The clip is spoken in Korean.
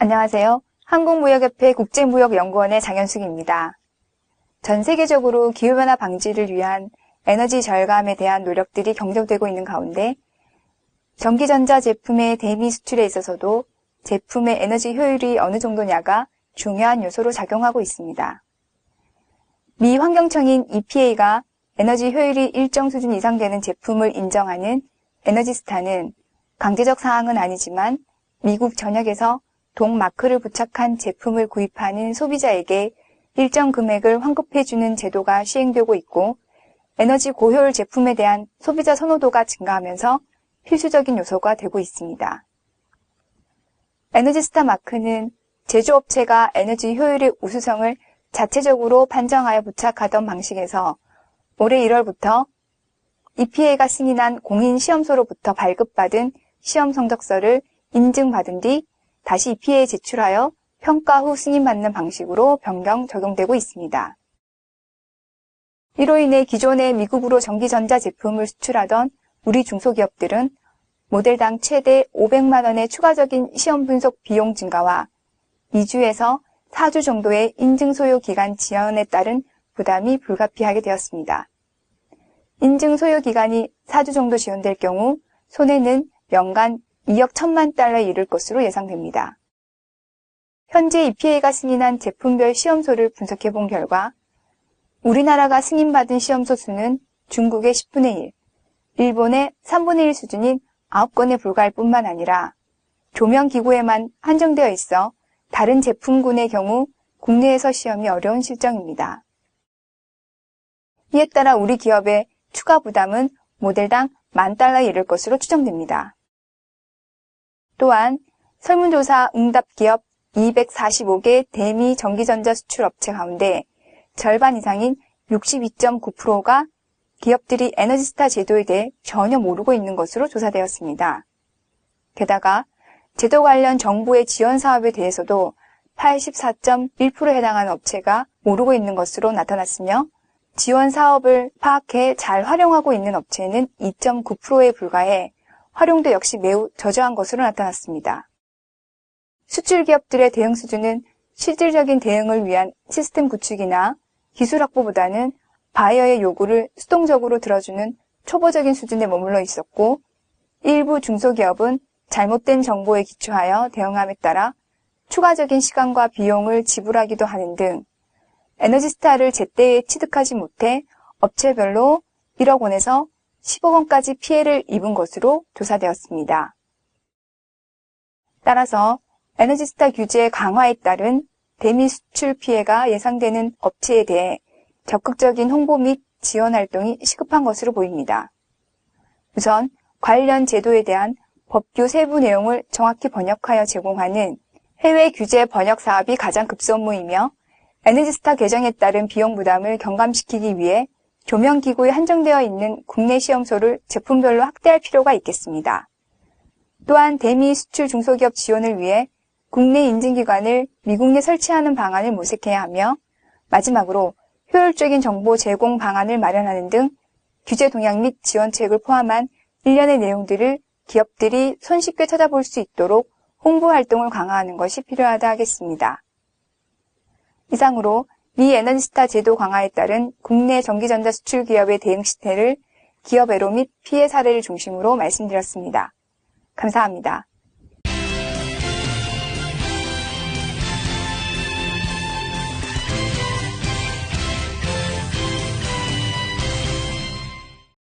안녕하세요. 한국무역협회 국제무역연구원의 장현숙입니다. 전 세계적으로 기후변화 방지를 위한 에너지 절감에 대한 노력들이 경적되고 있는 가운데 전기전자 제품의 대미 수출에 있어서도 제품의 에너지 효율이 어느 정도냐가 중요한 요소로 작용하고 있습니다. 미 환경청인 EPA가 에너지 효율이 일정 수준 이상 되는 제품을 인정하는 에너지 스타는 강제적 사항은 아니지만 미국 전역에서 동 마크를 부착한 제품을 구입하는 소비자에게 일정 금액을 환급해주는 제도가 시행되고 있고 에너지 고효율 제품에 대한 소비자 선호도가 증가하면서 필수적인 요소가 되고 있습니다. 에너지 스타 마크는 제조업체가 에너지 효율의 우수성을 자체적으로 판정하여 부착하던 방식에서 올해 1월부터 EPA가 승인한 공인시험소로부터 발급받은 시험 성적서를 인증받은 뒤 다시 EPA에 제출하여 평가 후 승인받는 방식으로 변경 적용되고 있습니다. 이로 인해 기존에 미국으로 전기전자 제품을 수출하던 우리 중소기업들은 모델당 최대 500만 원의 추가적인 시험 분석 비용 증가와 2주에서 4주 정도의 인증 소요 기간 지연에 따른 부담이 불가피하게 되었습니다. 인증 소요 기간이 4주 정도 지연될 경우 손해는 연간 2억 1천만 달러에 이를 것으로 예상됩니다. 현재 EPA가 승인한 제품별 시험소를 분석해 본 결과 우리나라가 승인받은 시험소 수는 중국의 10분의 1, 일본의 3분의 1 수준인 9건에 불과할 뿐만 아니라 조명기구에만 한정되어 있어 다른 제품군의 경우 국내에서 시험이 어려운 실정입니다. 이에 따라 우리 기업의 추가 부담은 모델당 10,000달러에 이를 것으로 추정됩니다. 또한 설문조사 응답 기업 245개 대미 전기전자 수출 업체 가운데 절반 이상인 62.9%가 기업들이 에너지스타 제도에 대해 전혀 모르고 있는 것으로 조사되었습니다. 게다가 제도 관련 정부의 지원 사업에 대해서도 84.1%에 해당하는 업체가 모르고 있는 것으로 나타났으며 지원 사업을 파악해 잘 활용하고 있는 업체는 2.9%에 불과해 활용도 역시 매우 저조한 것으로 나타났습니다. 수출 기업들의 대응 수준은 실질적인 대응을 위한 시스템 구축이나 기술 확보보다는 바이어의 요구를 수동적으로 들어주는 초보적인 수준에 머물러 있었고 일부 중소기업은 잘못된 정보에 기초하여 대응함에 따라 추가적인 시간과 비용을 지불하기도 하는 등 에너지스타를 제때에 취득하지 못해 업체별로 1억 원에서 10억 원까지 피해를 입은 것으로 조사되었습니다. 따라서 에너지스타 규제 강화에 따른 대미 수출 피해가 예상되는 업체에 대해 적극적인 홍보 및 지원 활동이 시급한 것으로 보입니다. 우선 관련 제도에 대한 법규 세부 내용을 정확히 번역하여 제공하는 해외 규제 번역 사업이 가장 급선무이며 에너지스타 개정에 따른 비용 부담을 경감시키기 위해 조명기구에 한정되어 있는 국내 시험소를 제품별로 확대할 필요가 있겠습니다. 또한 대미 수출 중소기업 지원을 위해 국내 인증기관을 미국 내 설치하는 방안을 모색해야 하며 마지막으로 효율적인 정보 제공 방안을 마련하는 등 규제 동향 및 지원책을 포함한 일련의 내용들을 기업들이 손쉽게 찾아볼 수 있도록 홍보 활동을 강화하는 것이 필요하다 하겠습니다. 이상으로 미 에너지스타 제도 강화에 따른 국내 전기전자 수출 기업의 대응 시태를 기업 애로 및 피해 사례를 중심으로 말씀드렸습니다. 감사합니다.